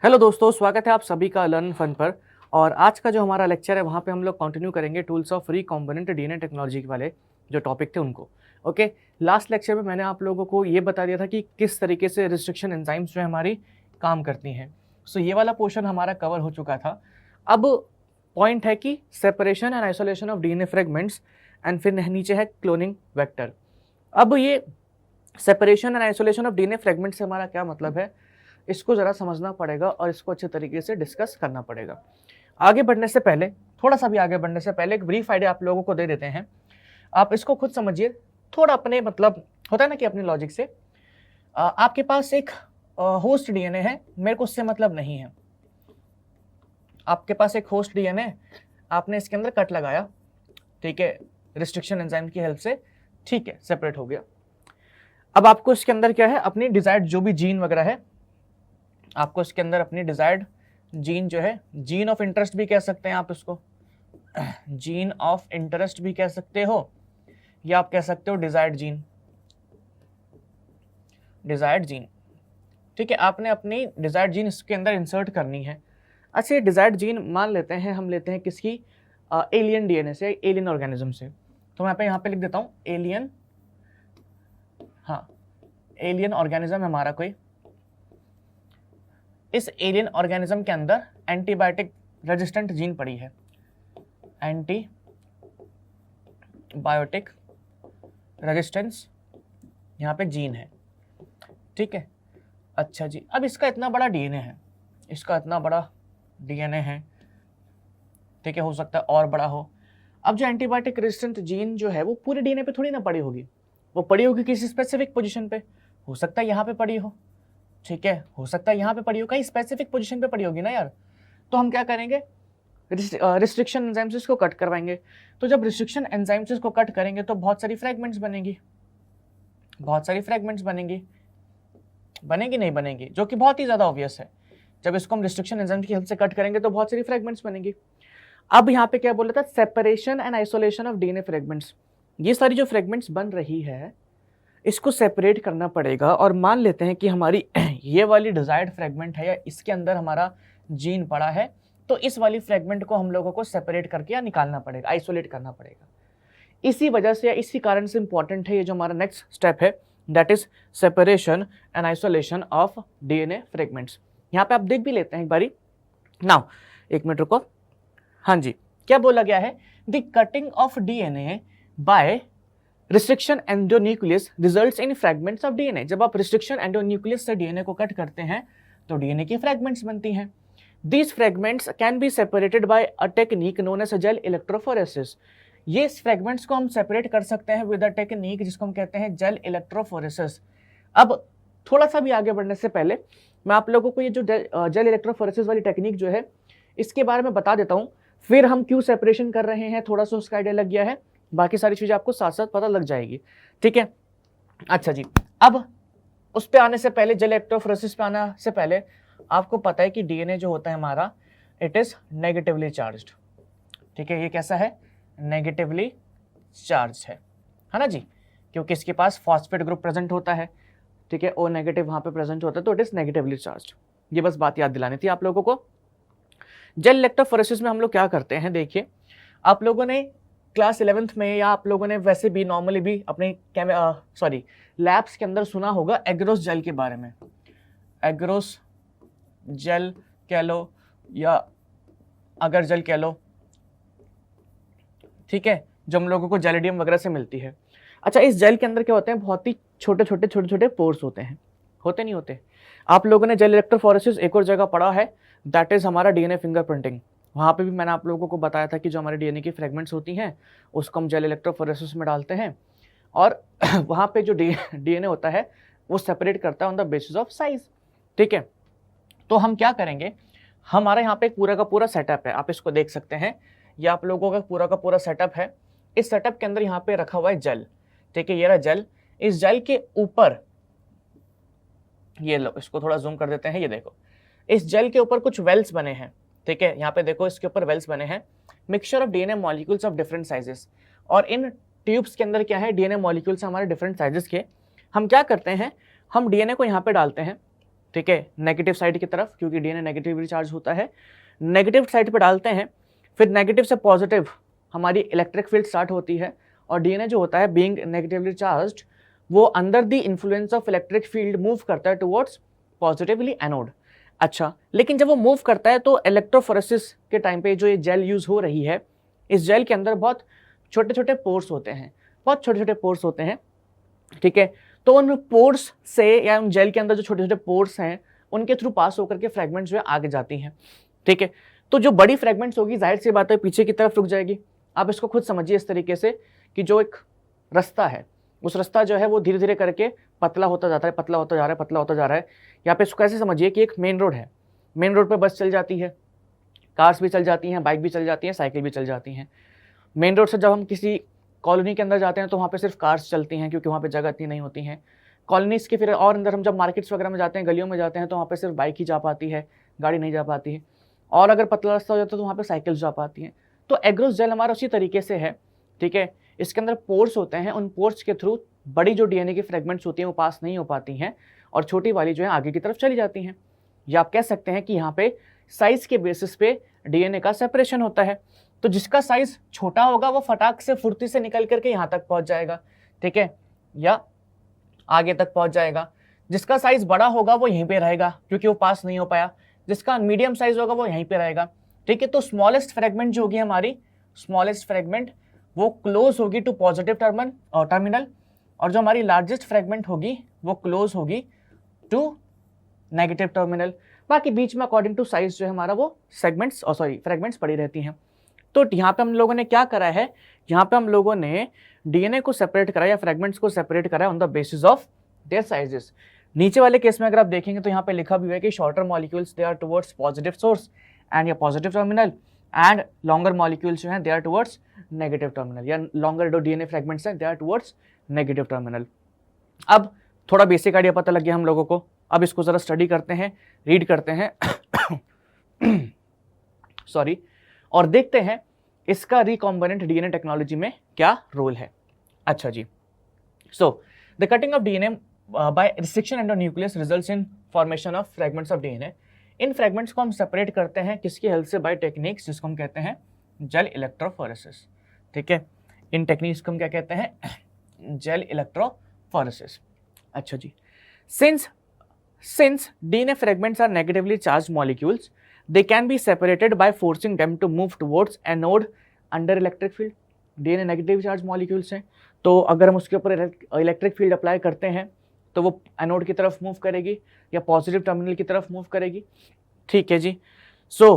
Hello दोस्तों, स्वागत है आप सभी का लर्न फन पर। और आज का जो हमारा लेक्चर है वहाँ पे हम लोग कंटिन्यू करेंगे tools of recombinant DNA technology वाले जो टॉपिक थे उनको। ओके, लास्ट लेक्चर में मैंने आप लोगों को ये बता दिया था कि किस तरीके से रिस्ट्रिक्शन एंजाइम्स जो है हमारी काम करती हैं। सो ये वाला पोर्शन हमारा कवर हो चुका था। अब पॉइंट है कि separation and isolation of DNA fragments and फिर नीचे है क्लोनिंग वेक्टर। अब ये separation and isolation of DNA fragment से हमारा क्या मतलब है, इसको ज़रा समझना पड़ेगा और इसको अच्छे तरीके से डिस्कस करना पड़ेगा। आगे बढ़ने से पहले, थोड़ा सा भी आगे बढ़ने से पहले एक ब्रीफ आइडिया आप लोगों को दे देते हैं। आप इसको खुद समझिए, थोड़ा अपने मतलब होता है ना कि अपने लॉजिक से। आपके पास एक होस्ट डीएनए है, मेरे को उससे मतलब नहीं है। आपके पास एक होस्ट डीएनए, आपने इसके अंदर कट लगाया, ठीक है, रिस्ट्रिक्शन एंजाइम की हेल्प से, ठीक है, सेपरेट हो गया। अब आपको इसके अंदर क्या है, अपनी डिजायर्ड जो भी जीन वगैरह है, आपको इसके अंदर अपनी डिजायर्ड जीन जो है, जीन ऑफ इंटरेस्ट भी कह सकते हैं आप इसको, जीन ऑफ इंटरेस्ट भी कह सकते हो, या आप कह सकते हो डिजायर्ड जीन, डिजायर्ड जीन, ठीक है। आपने अपनी डिजायर्ड जीन इसके अंदर इंसर्ट करनी है। अच्छा, ये डिजायर्ड जीन मान लेते हैं, हम लेते हैं किसकी, एलियन डीएनए से, एलियन ऑर्गेनिज्म से। तो मैं यहाँ पे लिख देता हूँ एलियन, हाँ, एलियन ऑर्गेनिज्म हमारा कोई। इस एलियन ऑर्गेनिज्म के अंदर एंटीबायोटिक रेजिस्टेंट जीन पड़ी है, एंटीबायोटिक रेजिस्टेंस यहाँ पे जीन है, ठीक है। अच्छा जी, अब इसका इतना बड़ा डीएनए है, इसका इतना बड़ा डीएनए है, ठीक है, हो सकता है और बड़ा हो। अब जो एंटीबायोटिक रेजिस्टेंट जीन जो है वो पूरे डीएनए पे थोड़ी ना पड़ी होगी, वो पड़ी होगी किसी स्पेसिफिक पोजीशन पे। हो सकता है यहाँ पे पड़ी हो, ठीक है, हो सकता है यहाँ पे पड़ी हो, कहीं स्पेसिफिक पोजीशन पे पड़ी होगी ना यार। तो हम क्या करेंगे, रिस्ट्रिक्शन एंजाइम्स को कट करवाएंगे। तो जब रिस्ट्रिक्शन एंजाइम्स को कट करेंगे तो बहुत सारी फ्रेगमेंट्स बनेंगी, बहुत सारी फ्रेगमेंट्स बनेंगी, बनेगी नहीं बनेगी, जो कि बहुत ही ज्यादा ऑब्वियस है। जब इसको हम रिस्ट्रिक्शन एंजाइम की हेल्प से कट करेंगे तो बहुत सारी फ्रेगमेंट्स बनेंगी। अब यहाँ पे क्या बोला था, separation and isolation of DNA fragments. ये सारी जो फ्रेगमेंट्स बन रही है इसको सेपरेट करना पड़ेगा। और मान लेते हैं कि हमारी ये वाली डिजायर्ड फ्रेगमेंट है या इसके अंदर हमारा जीन पड़ा है, तो इस वाली फ्रेगमेंट को हम लोगों को सेपरेट करके या निकालना पड़ेगा, आइसोलेट करना पड़ेगा। इसी वजह से या इसी कारण से इंपॉर्टेंट है ये जो हमारा नेक्स्ट स्टेप है, that is separation and isolation of DNA fragments. यहाँ पे आप देख भी लेते हैं एक बारी। नाउ एक मिनट रुको, हाँ जी, क्या बोला गया है, the cutting of DNA by restriction endonuclease results in fragments of DNA. जब आप रिस्ट्रिक्शन एंडोन्यूक्लियस से डीएनए को कट करते हैं तो डीएनए की फ्रैगमेंट्स बनती हैं। These fragments can be separated by a technique known as gel electrophoresis. ये फ्रैगमेंट्स को हम सेपरेट कर सकते हैं विद अ टेक्निक जिसको हम कहते हैं जेल इलेक्ट्रोफोरेसिस। अब थोड़ा सा भी आगे बढ़ने से पहले मैं आप लोगों को ये जो जेल इलेक्ट्रोफोरेसिस वाली टेक्निक जो है इसके बारे में बता देता हूँ, फिर हम क्यों सेपरेशन कर रहे हैं, थोड़ा सा उसका आइडिया लग गया है, बाकी सारी चीजें आपको साथ साथ पता लग जाएगी, ठीक है। अच्छा जी, अब उस पे आने से पहले, जेल इलेक्ट्रोफोरेसिस पे आने से पहले आपको पता है कि डीएनए जो होता है हमारा, इट इज नेगेटिवली चार्ज्ड, ठीक है। ये कैसा है, नेगेटिवली चार्ज है ना जी, क्योंकि इसके पास फॉस्फेट ग्रुप प्रेजेंट होता है, ठीक है, ओ नेगेटिव वहां पे प्रेजेंट होता है, तो इट इज नेगेटिवली चार्ज्ड। ये बस बात याद दिलानी थी आप लोगों को। जेल इलेक्ट्रोफोरेसिस में हम लोग क्या करते हैं, देखिए, आप लोगों ने क्लास 11th में या आप लोगों ने वैसे भी नॉर्मली भी अपने लैब्स के अंदर सुना होगा एग्रोस जेल के बारे में। एग्रोस जेल कह लो या अगर जेल कह लो, ठीक है, जो हम लोगों को जेलिडियम वगैरह से मिलती है। अच्छा, इस जेल के अंदर क्या होते हैं, बहुत ही छोटे छोटे पोर्स होते हैं, होते नहीं होते। आप लोगों ने जेल इलेक्ट्रोफोरेसिस एक और जगह पढ़ा है, दैट इज हमारा डीएनए फिंगरप्रिंटिंग। वहाँ पे भी मैंने आप लोगों को बताया था कि जो हमारे डीएनए की फ्रेगमेंट्स होती हैं उसको हम जेल इलेक्ट्रोफोरेसिस में डालते हैं और वहाँ पे जो डीएनए होता है वो सेपरेट करता है on the basis of size, ठीक है। तो हम क्या करेंगे, हमारे यहाँ पे एक पूरा का पूरा सेटअप है, आप इसको देख सकते हैं, ये आप लोगों का पूरा सेटअप है। इस सेटअप के अंदर यहाँ पे रखा हुआ है जेल, ठीक है, ये रहा जेल। इस जेल के ऊपर, ये लो इसको थोड़ा जूम कर देते हैं, ये देखो, इस जेल के ऊपर कुछ वेल्स बने हैं, ठीक है, यहाँ पे देखो इसके ऊपर वेल्स बने हैं, mixture of DNA molecules of different sizes. और इन ट्यूब्स के अंदर क्या है, डीएनए मॉलिक्यूल्स हमारे डिफरेंट साइजेस के। हम क्या करते हैं, हम डीएनए को यहाँ पे डालते हैं, ठीक है, नेगेटिव साइड की तरफ, क्योंकि डीएनए नेगेटिवली चार्ज होता है, नेगेटिव साइड पे डालते हैं, फिर नेगेटिव से पॉजिटिव हमारी इलेक्ट्रिक फील्ड स्टार्ट होती है, और डीएनए जो होता है बीइंग नेगेटिवली चार्ज्ड, वो under the influence of electric field move करता है टुवर्ड्स पॉजिटिवली एनोड। अच्छा, लेकिन जब वो मूव करता है तो इलेक्ट्रोफोरेसिस के टाइम पे जो ये जेल यूज हो रही है, इस जेल के अंदर बहुत छोटे छोटे पोर्स होते हैं, बहुत छोटे छोटे पोर्स होते हैं, ठीक है। तो उन पोर्स से या उन जेल के अंदर जो छोटे छोटे पोर्स हैं उनके थ्रू पास होकर के फ्रेगमेंट्स जो है आगे जाती हैं, ठीक है। तो जो बड़ी फ्रेगमेंट्स होगी जाहिर सी बात है पीछे की तरफ रुक जाएगी। आप इसको खुद समझिए इस तरीके से कि जो एक रास्ता है, उस रास्ता जो है वो धीरे धीरे करके पतला होता जाता है, पतला होता जा रहा है, पतला होता जा रहा है। यहाँ पे इसको कैसे समझिए कि एक मेन रोड है, मेन रोड पे बस चल जाती है, कार्स भी चल जाती हैं, बाइक भी चल जाती हैं, साइकिल भी चल जाती हैं। मेन रोड से जब हम किसी कॉलोनी के अंदर जाते हैं तो वहाँ पे सिर्फ कार्स चलती हैं, क्योंकि वहाँ पे जगह इतनी नहीं होती हैं। कॉलोनीज़ के फिर और अंदर हम जब मार्केट्स वगैरह में जाते हैं, गलियों में जाते हैं, तो वहाँ पे सिर्फ बाइक ही जा पाती है, गाड़ी नहीं जा पाती है। और अगर पतला रास्ता हो जाता है तो वहाँ पे साइकिल्स जा पाती हैं। तो एग्रोस जेल हमारा उसी तरीके से है, ठीक है। इसके अंदर पोर्स होते हैं, उन पोर्स के थ्रू बड़ी जो डीएनए की फ्रेगमेंट्स होती हैं वो पास नहीं हो पाती हैं, और छोटी वाली जो है आगे की तरफ चली जाती हैं। या आप कह सकते हैं कि यहाँ पे साइज के बेसिस पे डीएनए का सेपरेशन होता है। तो जिसका साइज छोटा होगा वो फटाक से फुर्ती से निकल करके यहाँ तक पहुँच जाएगा, ठीक है, या आगे तक पहुँच जाएगा। जिसका साइज बड़ा होगा वो यहीं पे रहेगा क्योंकि वो पास नहीं हो पाया। जिसका मीडियम साइज होगा वो यहीं पे रहेगा, ठीक है। तो स्मॉलेस्ट फ्रेगमेंट जो होगी हमारी, स्मॉलेस्ट फ्रेगमेंट वो क्लोज होगी टू पॉजिटिव टर्मिनल, और जो हमारी लार्जेस्ट फ्रेगमेंट होगी वो क्लोज होगी टू नेगेटिव टर्मिनल। बाकी बीच में अकॉर्डिंग टू साइज जो है हमारा वो फ्रेगमेंट्स पड़ी रहती हैं। तो यहाँ पे हम लोगों ने क्या करा है, यहाँ पे हम लोगों ने डीएनए को सेपरेट करा या फ्रेगमेंट्स को सेपरेट करा on the basis of their sizes. नीचे वाले केस में अगर आप देखेंगे तो यहाँ पे लिखा भी हुआ है कि shorter molecules they are towards positive source and या positive terminal, and longer molecules जो हैं they are towards negative terminal, या लॉन्गर जो डीएनए फ्रेगमेंट्स हैं they are towards negative terminal. अब थोड़ा बेसिक आइडिया पता लग गया हम लोगों को। अब इसको जरा स्टडी करते हैं, रीड करते हैं सॉरी, और देखते हैं इसका रिकॉम्बिनेंट डीएनए टेक्नोलॉजी में क्या रोल है। अच्छा जी, so the cutting of DNA by restriction endonuclease results in formation of fragments of DNA. इन फ्रेगमेंट्स को हम सेपरेट करते हैं किसकी हेल्प से, बाय टेक्निक्स जिसको हम कहते हैं जेल इलेक्ट्रोफोरेसिस, ठीक है। इन टेक्निक्स को हम क्या कहते हैं, जेल इलेक्ट्रोफोरेसिस। अच्छा जी, since DNA fragments are negatively charged molecules, they can be separated by forcing them to move towards anode under electric field. DNA negative charge molecules हैं, तो अगर हम उसके ऊपर इलेक्ट्रिक फील्ड अप्लाई करते हैं तो वो एनोड की तरफ मूव करेगी या पॉजिटिव टर्मिनल की तरफ मूव करेगी, ठीक है जी। So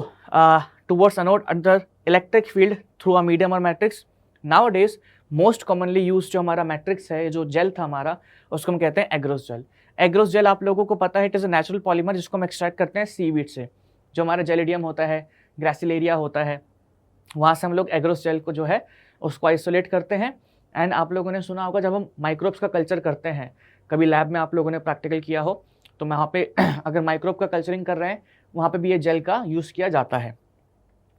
towards anode under electric field through a medium और matrix. Nowadays most commonly use जो हमारा मैट्रिक्स है, जो जेल था हमारा, उसको हम कहते हैं एग्रोस जेल। एग्रोस जेल आप लोगों को पता है it is a natural polymer जिसको हम एक्सट्रैक्ट करते हैं सीवीड से। जो हमारा जेलिडियम होता है, ग्रासिलेरिया होता है, वहाँ से हम लोग एग्रोस जेल को जो है उसको आइसोलेट करते हैं। एंड आप लोगों ने सुना होगा जब हम माइक्रोब्स का कल्चर करते हैं, कभी लैब में आप लोगों ने प्रैक्टिकल किया हो, तो वहाँ पे अगर माइक्रोब का कल्चरिंग कर रहे हैं वहाँ पे भी ये जेल का यूज़ किया जाता है,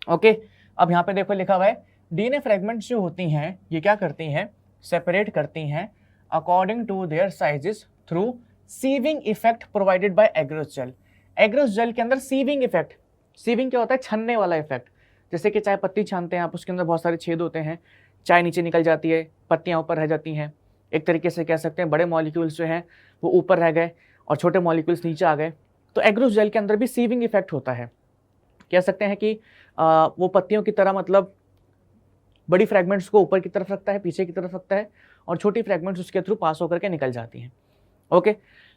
ओके। अब यहाँ पे देखो लिखा हुआ है डीएनए फ्रेगमेंट्स जो होती हैं ये क्या करती हैं, सेपरेट करती हैं according to their sizes through sieving effect provided by agarose gel. Agarose gel के अंदर सीविंग इफेक्ट, सीविंग क्या होता है, छनने वाला इफेक्ट। जैसे कि चाय पत्ती छानते हैं आप, उसके अंदर बहुत सारे छेद होते हैं, चाय नीचे निकल जाती है, पत्तियाँ ऊपर रह जाती हैं। एक तरीके से कह सकते हैं बड़े मॉलिक्यूल्स जो हैं वो ऊपर रह गए और छोटे मॉलिक्यूल्स नीचे आ गए। तो एग्रोस जेल के अंदर भी सीविंग इफेक्ट होता है। कह सकते हैं कि वो पत्तियों की तरह, मतलब बड़ी फ्रेगमेंट्स को ऊपर की तरफ रखता है, पीछे की तरफ रखता है, और छोटी फ्रेगमेंट्स उसके थ्रू पास होकर के निकल जाती हैं, ओके।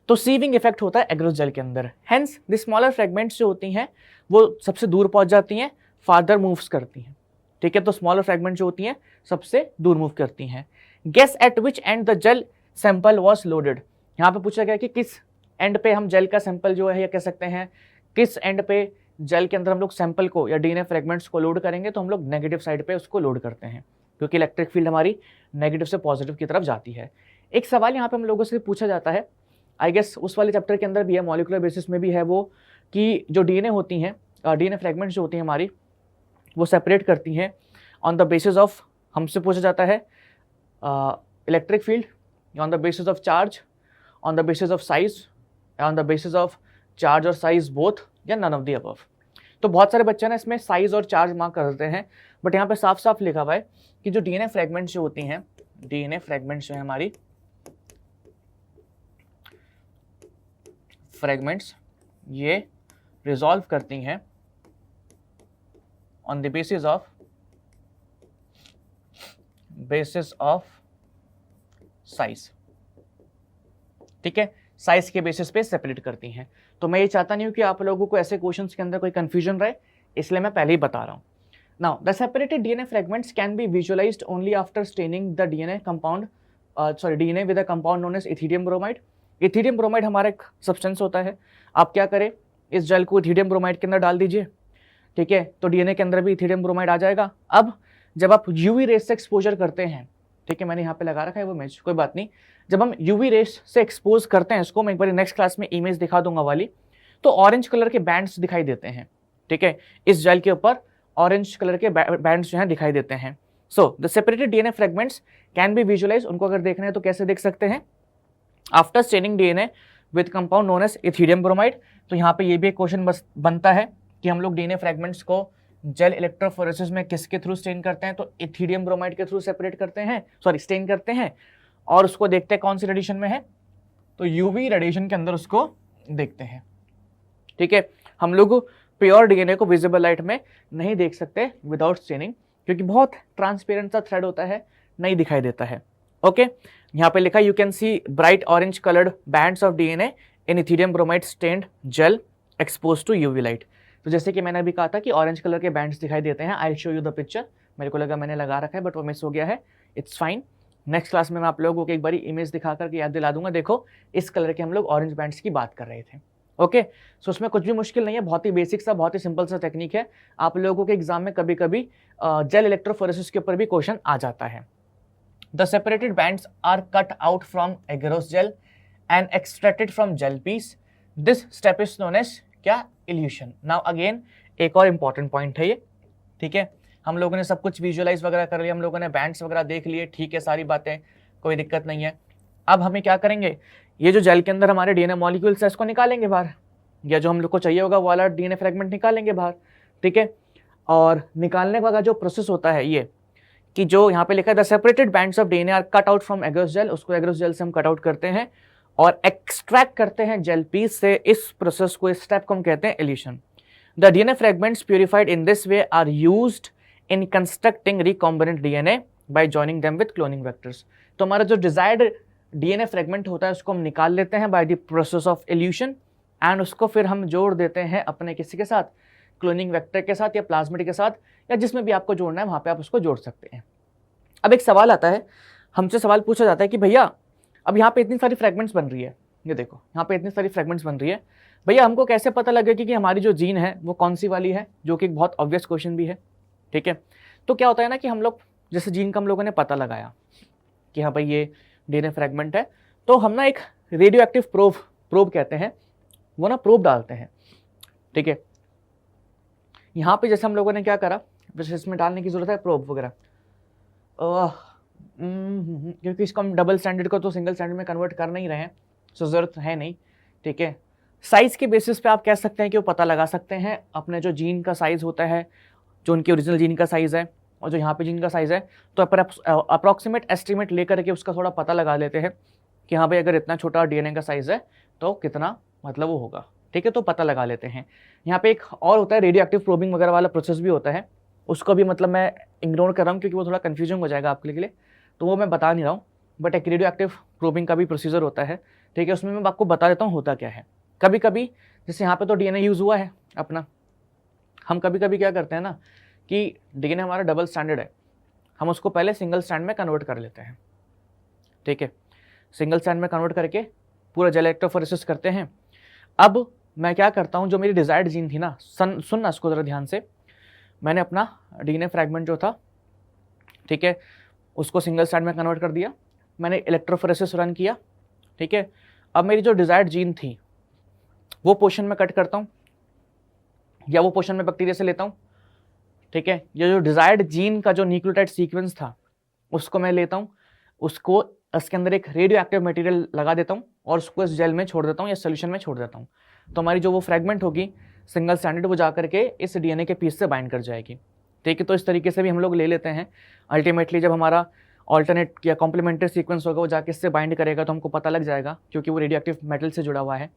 तो सीविंग इफेक्ट होता है एग्रोस जेल के अंदर। हेंस द स्मॉलर फ्रेगमेंट्स जो होती हैं वो सबसे दूर पहुंच जाती हैं, फार्दर मूव्स करती हैं, ठीक है। तो स्मॉलर फ्रेगमेंट जो होती हैं सबसे दूर मूव करती हैं। Guess at which end the gel sample was loaded. यहाँ पे पूछा गया कि किस एंड पे हम जेल का सैंपल जो है, या कह सकते हैं किस एंड पे जेल के अंदर हम लोग सैंपल को या डीएनए फ्रेगमेंट्स को लोड करेंगे, तो हम लोग नेगेटिव साइड पे उसको लोड करते हैं क्योंकि इलेक्ट्रिक फील्ड हमारी नेगेटिव से पॉजिटिव की तरफ जाती है। एक सवाल यहाँ पे हम लोगों से पूछा जाता है, आई गेस उस वाले चैप्टर के अंदर भी है, मॉलिक्यूलर बेसिस में भी है वो, कि जो डीएनए होती हैं, डीएनए फ्रेगमेंट्स जो होती हैं हमारी, वो सेपरेट करती हैं ऑन द बेसिस ऑफ, हमसे पूछा जाता है electric field, on the basis of charge, on the basis of size, on the basis of charge और साइज बोथ, या नन ऑफ द अबव। तो बहुत सारे बच्चे ना इसमें साइज और चार्ज मार्क कर देते हैं, बट यहाँ पे साफ साफ लिखा हुआ है कि जो डीएनए फ्रेगमेंट्स जो होती हैं, डीएनए फ्रेगमेंट्स जो है हमारी फ्रेगमेंट्स, ये रिजॉल्व करती हैं on the basis of size. ठीक है, साइज के बेसिस पे सेपरेट करती हैं। तो मैं ये चाहता नहीं हूं कि आप लोगों को ऐसे क्वेश्चंस के अंदर कोई कंफ्यूजन रहे, इसलिए मैं पहले ही बता रहा हूं। Now the separated DNA fragments can be visualised only after staining the DNA compound DNA with a compound known as ethidium bromide. Ethidium bromide हमारा एक सब्सटेंस होता है। आप क्या करें, इस जेल को इथीडियम ब्रोमाइड के अंदर डाल दीजिए, ठीक है, तो डीएनए के अंदर भी इथीडियम ब्रोमाइड आ जाएगा। अब जब आप यूवी रेस से एक्सपोजर करते हैं, ठीक है, मैंने यहाँ पे लगा रखा है वो इमेज, कोई बात नहीं, जब हम यूवी रेस से एक्सपोज करते हैं इसको, मैं एक बार नेक्स्ट क्लास में इमेज दिखा दूंगा वाली, तो ऑरेंज कलर के बैंड्स दिखाई देते हैं। ठीक है, इस जेल के ऊपर ऑरेंज कलर के बैंड्स जो हैं दिखाई देते हैं। So the separated DNA fragments can be visualise, उनको अगर देखना है तो कैसे देख सकते हैं, after staining DNA with compound known as ethidium bromide. तो यहाँ पे ये भी एक क्वेश्चन बनता है कि हम लोग डीएनए फ्रेगमेंट्स को जेल इलेक्ट्रोफोरेसिस में किसके थ्रू स्टेन करते हैं, तो इथीडियम ब्रोमाइड के थ्रू सेपरेट करते हैं, सॉरी स्टेन करते हैं, और उसको देखते हैं कौन सी रेडिएशन में है, तो यूवी रेडिएशन के अंदर उसको देखते हैं। ठीक है, हम लोग प्योर डीएनए को विजिबल लाइट में नहीं देख सकते विदाउट स्टेनिंग, क्योंकि बहुत ट्रांसपेरेंट सा थ्रेड होता है, नहीं दिखाई देता है। ओके, यहाँ पे लिखा you can see bright orange coloured bands of DNA in ethidium bromide stained gel expose to UV light. तो जैसे कि मैंने अभी कहा था कि ऑरेंज कलर के बैंड्स दिखाई देते हैं, I show you the picture, मेरे को लगा मैंने लगा रखा है बट वो मिस हो गया है, इट्स फाइन। नेक्स्ट क्लास में मैं आप लोगों को एक बार इमेज दिखा करके याद दिला दूंगा, देखो इस कलर के हम लोग ऑरेंज बैंड्स की बात कर रहे थे। ओके, सो उसमें कुछ भी मुश्किल नहीं है, बहुत ही बेसिक सा, बहुत ही सिंपल सा टेक्निक है। आप लोगों के एग्जाम में कभी कभी जेल इलेक्ट्रोफोरेसिस के ऊपर भी क्वेश्चन आ जाता है। The separated bands are cut out from agarose gel and extracted from gel piece, this step is known as क्या, इल्यूशन। नाउ अगेन एक और इंपॉर्टेंट पॉइंट है ये, ठीक है, हम लोगों ने सब कुछ विजुअलाइज वगैरह कर लिया, हम लोगों ने बैंड्स वगैरह देख लिए, ठीक है, सारी बातें, कोई दिक्कत नहीं है। अब हमें क्या करेंगे, ये जो जेल के अंदर हमारे डीएनए मॉलिक्यूल्स है इसको निकालेंगे बाहर, या जो हम लोग को चाहिए होगा वो वाला डीएनए फ्रेगमेंट निकालेंगे बाहर। ठीक है, और निकालने का जो प्रोसेस होता है ये, कि जो यहाँ पे लिखा है the separated bands of DNA are cut out from agarose gel, उसको एगरोस जेल से हम कट आउट करते हैं और एक्सट्रैक्ट करते हैं जेल पीस से। इस प्रोसेस को, इस स्टेप को हम कहते हैं elution. The DNA fragments purified in this way are used in constructing recombinant DNA by joining them with cloning vectors. तो हमारा जो डिजायर्ड डीएनए फ्रेगमेंट होता है उसको हम निकाल लेते हैं by the process of evolution, and उसको फिर हम जोड़ देते हैं अपने किसी के साथ, क्लोनिंग वेक्टर के साथ या प्लाज्मिड के साथ, या जिसमें भी आपको जोड़ना है वहाँ पे आप उसको जोड़ सकते हैं। अब एक सवाल आता है, हमसे सवाल पूछा जाता है कि भैया अब यहाँ पे इतनी सारी फ्रेगमेंट्स बन रही है, ये देखो यहाँ पे इतनी सारी फ्रेगमेंट्स बन रही है, भैया हमको कैसे पता लगेगा कि हमारी जो जीन है वो कौन सी वाली है, जो कि एक बहुत ऑब्वियस क्वेश्चन भी है। ठीक है, तो क्या होता है ना कि हम लोग जैसे जीन का हम लोगों ने पता लगाया कि हाँ भाई ये डीएनए फ्रेगमेंट है, तो हम ना एक रेडियो एक्टिव प्रोब कहते हैं, वो ना प्रोब डालते हैं। ठीक है, यहाँ पे जैसे हम लोगों ने क्या करा, जैसे इसमें डालने की जरूरत है प्रोब वगैरह, क्योंकि इसको हम डबल स्टैंडर्ड को तो सिंगल स्टैंडर्ड में कन्वर्ट कर नहीं रहे हैं, सो जरूरत है नहीं। ठीक है, साइज के बेसिस पे आप कह सकते हैं कि वो पता लगा सकते हैं अपने जो जीन का साइज होता है, जो उनकी ओरिजिनल जीन का साइज है और जो यहाँ पे जीन का साइज है, तो अप्रॉक्सीमेट एस्टिमेट लेकर के उसका थोड़ा पता लगा लेते हैं कि हाँ भाई अगर इतना छोटा डीएनए का साइज है तो कितना मतलब वो होगा। ठीक है, तो पता लगा लेते हैं। यहाँ पे एक और होता है रेडियो एक्टिव प्रोबिंग वगैरह वाला प्रोसेस भी होता है, उसको भी मतलब मैं इग्नोर कर रहा हूँ क्योंकि वो थोड़ा कन्फ्यूजन हो जाएगा आपके लिए, तो वो मैं बता नहीं रहा हूँ। बट एक रेडियो एक्टिव प्रोबिंग का भी प्रोसीजर होता है। ठीक है, उसमें मैं आपको बता देता हूँ होता क्या है। कभी कभी जैसे यहाँ पे तो डीएनए यूज़ हुआ है अपना, हम कभी कभी क्या करते हैं ना कि डीएनए हमारा डबल स्टैंडर्ड है, हम उसको पहले सिंगल स्टैंड में कन्वर्ट कर लेते हैं। ठीक है, सिंगल स्टैंड में कन्वर्ट करके पूरा जेल इलेक्ट्रोफोरेसिस करते हैं। अब मैं क्या करता हूँ, जो मेरी डिजायर्ड जीन थी ना, सुनना इसको ज़रा ध्यान से, मैंने अपना डीएनए फ्रैगमेंट जो था, ठीक है, उसको सिंगल स्टैंड में कन्वर्ट कर दिया, मैंने इलेक्ट्रोफोरेसिस रन किया। ठीक है, अब मेरी जो डिजायर्ड जीन थी वो पोर्शन में कट करता हूँ या वो पोर्शन में बैक्टीरिया से लेता हूँ। ठीक है, ये जो डिजायर्ड जीन का जो न्यूक्लियोटाइड सीक्वेंस था उसको मैं लेता हूँ, उसको इसके अंदर एक रेडियो एक्टिव मटेरियल लगा देता हूँ और उसको इस जेल में छोड़ देता हूँ या सोल्यूशन में छोड़ देता हूँ। तो हमारी जो वो फ्रेगमेंट होगी सिंगल स्टैंडर्ड, वो जा करके इस डीएनए के पीस से बाइंड कर जाएगी। ठीक है, तो इस तरीके से भी हम लोग ले लेते हैं। अल्टीमेटली जब हमारा ऑल्टरनेट या कॉम्प्लीमेंट्री सीक्वेंस होगा वो जाके इससे बाइंड करेगा तो हमको पता लग जाएगा, क्योंकि वो रेडियो एक्टिव मेटल से जुड़ा हुआ है।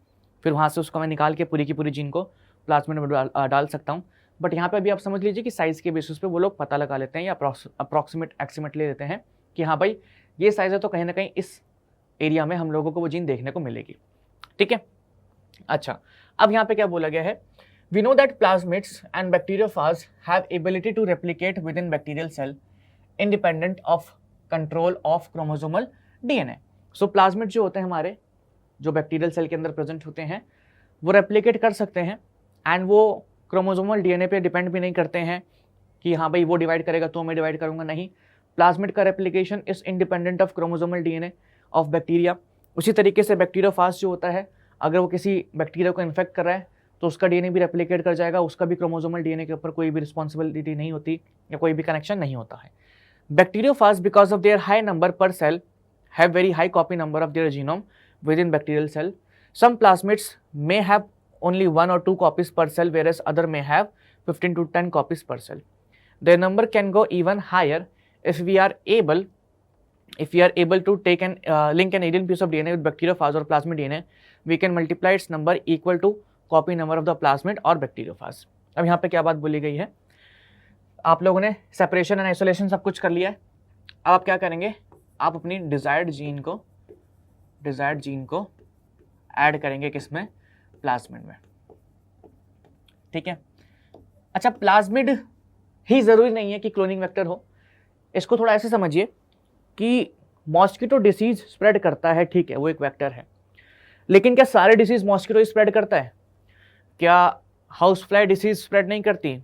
फिर वहाँ से उसको मैं निकाल के पूरी की पूरी जीन को प्लाज्मिड में डाल सकता हूँ। बट यहाँ पे अभी आप समझ लीजिए कि साइज़ के बेसिस पे वो लोग पता लगा लेते हैं या अप्रॉक्सीमेट एस्टिमेट ले लेते हैं कि हाँ भाई ये साइज़ है तो कहीं ना कहीं इस एरिया में हम लोगों को वो जीन देखने को मिलेगी। ठीक है, अच्छा अब यहाँ पे क्या बोला गया है, we know that plasmids and bacteriophage have ability to replicate within bacterial cell independent of control of chromosomal DNA. So plasmid जो होते हैं हमारे, जो बैक्टीरियल सेल के अंदर प्रेजेंट होते हैं, वो रेप्लिकेट कर सकते हैं एंड वो क्रोमोसोमल डीएनए पे डिपेंड भी नहीं करते हैं कि हाँ भाई वो डिवाइड करेगा तो मैं डिवाइड करूंगा, नहीं। प्लाज्मिड का replication is independent of chromosomal DNA of bacteria. उसी तरीके से बैक्टीरियोफाज जो होता है, अगर वो किसी बैक्टीरिया को इन्फेक्ट कर रहा है तो उसका डीएनए भी रेप्लिकेट कर जाएगा, उसका भी क्रोमोसोमल डीएनए के ऊपर कोई भी रिस्पॉन्सिबिलिटी नहीं होती या कोई भी कनेक्शन नहीं होता है। Bacteriophage because of their high number per cell have very high copy number of their genome within bacterial cell. Some plasmids may have only 1 or 2 copies per cell, whereas other may have 15 to 10 copies per cell. Their number can go even higher if we are able to take an link an alien piece of DNA with bacteriophage or plasmid DNA. We can multiply its number equal to copy number of the plasmid or bacteriophage. अब यहाँ पे क्या बात बोली गई है, आप लोगों ने सेपरेशन एंड आइसोलेशन सब कुछ कर लिया है। अब आप क्या करेंगे, आप अपनी डिजायर्ड जीन को ऐड करेंगे किसमें, प्लाज्मिड में। ठीक है, अच्छा प्लाज्मिड ही जरूरी नहीं है कि क्लोनिंग वेक्टर हो। इसको थोड़ा ऐसे समझिए कि मॉस्किटो डिसीज स्प्रेड करता है, ठीक है वो एक वेक्टर है, लेकिन क्या सारे डिसीज मॉस्किटो ही स्प्रेड करता है? क्या हाउस फ्लाई डिसीज स्प्रेड नहीं करती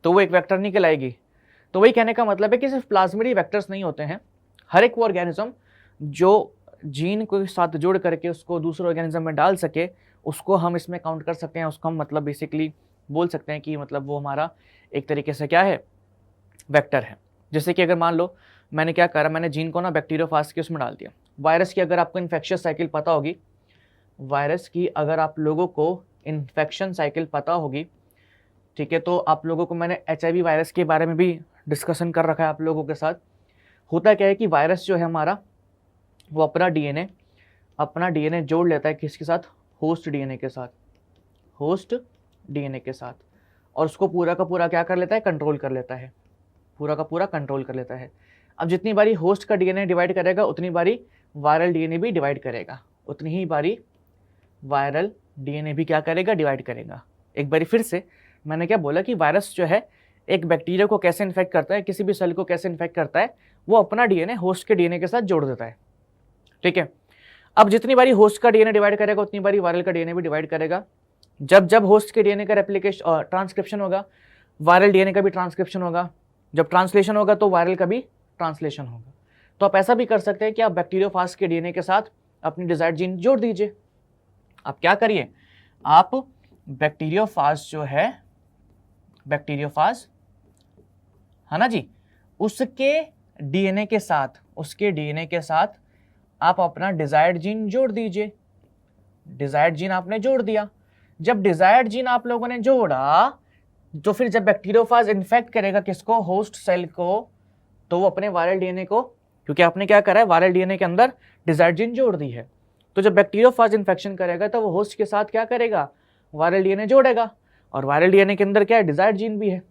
तो वो एक वेक्टर नहीं कहलाएगी? तो वही कहने का मतलब है कि सिर्फ प्लाज्मिड ही वेक्टर्स नहीं होते हैं। हर एक वो ऑर्गेनिज्म जो जीन को साथ जोड़ करके उसको दूसरे ऑर्गेनिज्म में डाल सके उसको हम इसमें काउंट कर सकते हैं। उसको हम मतलब बेसिकली बोल सकते हैं कि मतलब वो हमारा एक तरीके से क्या है, वेक्टर है। जैसे कि अगर मान लो मैंने क्या करा, मैंने जीन को ना बैक्टीरियोफाज के उसमें डाल दिया। वायरस की अगर आपको इन्फेक्शियस साइकिल पता होगी, वायरस की अगर आप लोगों को इन्फेक्शन साइकिल पता होगी, ठीक है, तो आप लोगों को मैंने HIV वायरस के बारे में भी डिस्कशन कर रखा है आप लोगों के साथ। होता क्या है कि वायरस जो है हमारा वो अपना डीएनए जोड़ लेता है किसके साथ, होस्ट डीएनए के साथ, और उसको पूरा का पूरा क्या कर लेता है, कंट्रोल कर लेता है, पूरा का पूरा कंट्रोल कर लेता है। अब जितनी बारी होस्ट का डीएनए डिवाइड करेगा उतनी बारी वायरल डीएनए भी डिवाइड करेगा, उतनी ही बारी वायरल डीएनए भी क्या करेगा, डिवाइड करेगा। एक बारी फिर से मैंने क्या बोला कि वायरस जो है एक बैक्टीरिया को कैसे इन्फेक्ट करता है, किसी भी सेल को कैसे इन्फेक्ट करता है, वो अपना डीएनए होस्ट के डीएनए के साथ जोड़ देता है। ठीक है, अब जितनी बारी होस्ट का डीएनए डिवाइड करेगा उतनी बारी वायरल का डीएनए भी डिवाइड करेगा। जब होस्ट के डीएनए का रेप्लिकेशन और ट्रांसक्रिप्शन होगा, वायरल डीएनए का भी ट्रांसक्रिप्शन होगा। जब ट्रांसलेशन होगा तो वायरल का भी ट्रांसलेशन होगा। तो आप ऐसा भी कर सकते हैं कि आप बैक्टीरियोफाज के डीएनए के साथ अपनी डिजायर्ड जीन जोड़ दीजिए। आप क्या करिए, आप बैक्टीरियोफाज जो है, बैक्टीरियोफाज है ना जी, उसके डीएनए के साथ आप अपना डिजायर्ड जीन जोड़ दीजिए। डिजायर्ड जीन आपने जोड़ दिया। जब डिजायर्ड जीन आप लोगों ने जोड़ा तो फिर जब बैक्टीरियोफाज इन्फेक्ट करेगा किसको, होस्ट सेल को, तो वो अपने वायरल डीएनए को, क्योंकि आपने क्या करा है, वायरल डीएनए के अंदर डिजायर्ड जीन जोड़ दी है, तो जब बैक्टीरियोफाज इन्फेक्शन करेगा तो वो होस्ट के साथ क्या करेगा, वायरल डीएनए जोड़ेगा, और वायरल डीएनए के अंदर क्या है, डिजायर्ड जीन भी है।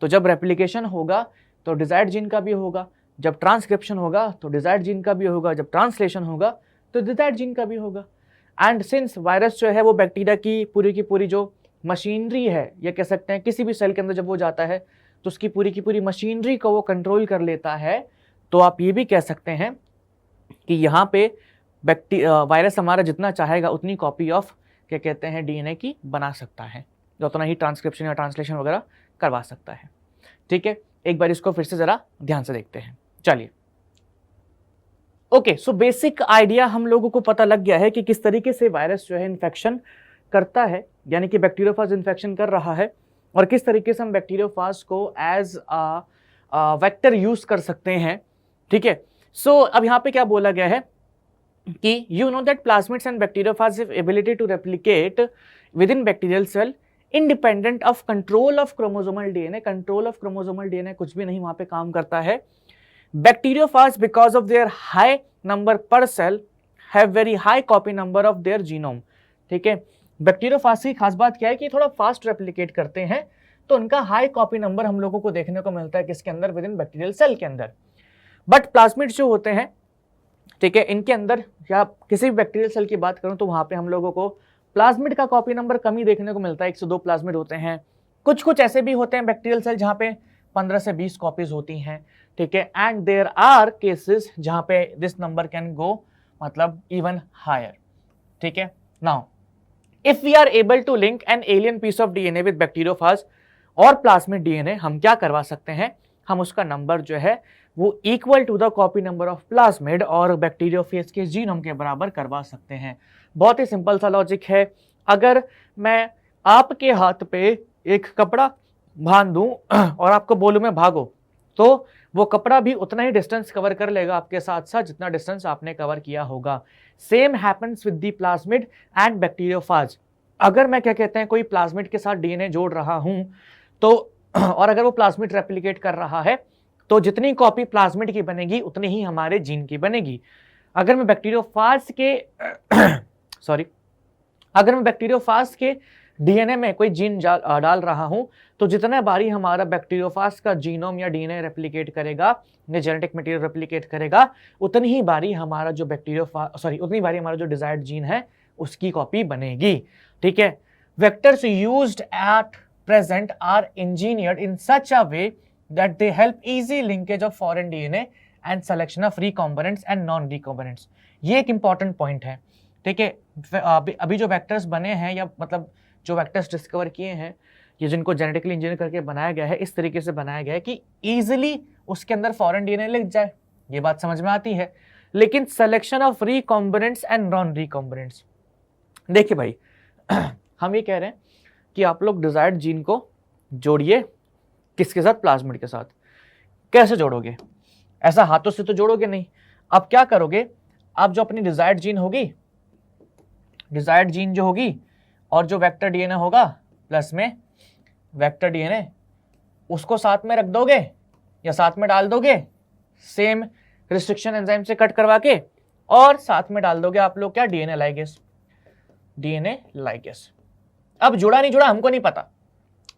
तो जब रेप्लिकेशन होगा तो डिजायर्ड जीन का भी होगा, जब ट्रांसक्रिप्शन होगा तो डिजायर्ड जीन का भी होगा, जब ट्रांसलेशन होगा तो डिजायर्ड जीन का भी होगा। एंड सिंस वायरस जो है वो बैक्टीरिया की पूरी जो मशीनरी है, या कह सकते हैं किसी भी सेल के अंदर जब वो जाता है तो उसकी पूरी मशीनरी को वो कंट्रोल कर लेता है, तो आप ये भी कह सकते हैं कि यहाँ पे वायरस हमारा जितना चाहेगा उतनी कॉपी ऑफ क्या कहते हैं डीएनए की बना सकता है, उतना ही ट्रांसक्रिप्शन या ट्रांसलेशन वगैरह करवा सकता है। ठीक है, एक बार इसको फिर से जरा ध्यान से देखते हैं। चलिए, ओके, सो बेसिक आइडिया हम लोगों को पता लग गया है कि किस तरीके से वायरस जो है इन्फेक्शन करता है, यानी कि बैक्टीरियोफाज इन्फेक्शन कर रहा है, और किस तरीके से हम बैक्टीरियोफाज को एज वेक्टर यूज कर सकते हैं। ठीक है, सो अब यहाँ पे क्या बोला गया है कि you know that plasmids and bacteriophage have ability to replicate within bacterial cell independent of control of chromosomal DNA. Control of chromosomal DNA कुछ भी नहीं वहां पे काम करता है। Bacteriophage because of their high number per cell have very high copy number of their genome. ठीक है, बैक्टीरियोफाज की खास बात क्या है कि थोड़ा फास्ट रेप्लिकेट करते हैं, तो उनका हाई कॉपी नंबर हम लोगों को देखने को मिलता है किसके अंदर, विद इन बैक्टीरियल सेल के अंदर। बट प्लाज्मिड्स जो होते हैं, ठीक है, इनके अंदर या किसी भी बैक्टीरियल सेल की बात करूं तो वहां पे हम लोगों को प्लाज्मिड का कॉपी नंबर कम ही देखने को मिलता है, 102 प्लाज्मिड होते हैं। कुछ कुछ ऐसे भी होते हैं बैक्टीरियल सेल जहां पे 15 से 20 कॉपीज होती हैं। ठीक है, एंड देयर आर केसेस जहां पे दिस नंबर कैन गो मतलब इवन हायर। ठीक है, now if we are able to link an alien piece of DNA with bacteriophage और प्लाज्मिड डीएनए, हम क्या करवा सकते हैं, हम उसका नंबर जो है वो equal to the copy number of plasmid और बैक्टीरियोफेज के जीनोम के बराबर करवा सकते हैं। बहुत ही सिंपल सा लॉजिक है। अगर मैं आपके हाथ पे एक कपड़ा बांध दूं और आपको बोलूं मैं भागो, तो वो कपड़ा भी उतना ही डिस्टेंस कवर कर लेगा आपके साथ साथ जितना डिस्टेंस आपने कवर किया होगा। Same happens with the plasmid and bacteriophage. अगर मैं क्या कहते हैं कोई प्लाज्मिड के साथ डीएनए जोड़ रहा हूं तो और अगर वो प्लाज्मिड रेप्लिकेट कर रहा है तो जितनी कॉपी प्लाज्मिड की बनेगी उतनी ही हमारे जीन की बनेगी। अगर मैं बैक्टीरियोफाज के अगर मैं बैक्टीरियोफाज के डीएनए में कोई जीन डाल रहा हूं तो जितना बारी हमारा बैक्टीरियोफाज का जीनोम या डीएनए रेप्लिकेट करेगा या जेनेटिक मटेरियल रेप्लिकेट करेगा, उतनी ही बारी हमारा जो उतनी बारी हमारा जो डिजायर्ड जीन है उसकी कॉपी बनेगी। ठीक है, vectors used at present are engineered in such a way that they help easy linkage of foreign DNA and selection of recombinants and non-recombinants। ये एक important point है। ठीक है, अभी जो वेक्टर्स बने हैं या मतलब जो वेक्टर्स डिस्कवर किए हैं, ये जिनको जेनेटिकली इंजीनियर करके बनाया गया है, इस तरीके से बनाया गया है कि इजीली उसके अंदर फॉरेन डीएनए लिख जाए, ये बात समझ में आती है। लेकिन selection of recombinants and non recombinants, देखिए भाई हम ये कह रहे हैं कि आप लोग डिजायर्ड जीन को जोड़िए किसके साथ, प्लाज्मिड के साथ। कैसे जोड़ोगे, ऐसा हाथों से तो जोड़ोगे नहीं। अब क्या करोगे, आप जो अपनी डिजायर्ड जीन होगी, डिजायर्ड जीन जो होगी और जो वेक्टर डीएनए होगा प्लस में वेक्टर डीएनए, उसको साथ में रख दोगे या साथ में डाल दोगे सेम रिस्ट्रिक्शन एंजाइम से कट करवा के, और साथ में डाल दोगे आप लोग क्या, डीएनए लाइगेस। डीएनए लाइगेस अब जुड़ा नहीं जुड़ा हमको नहीं पता,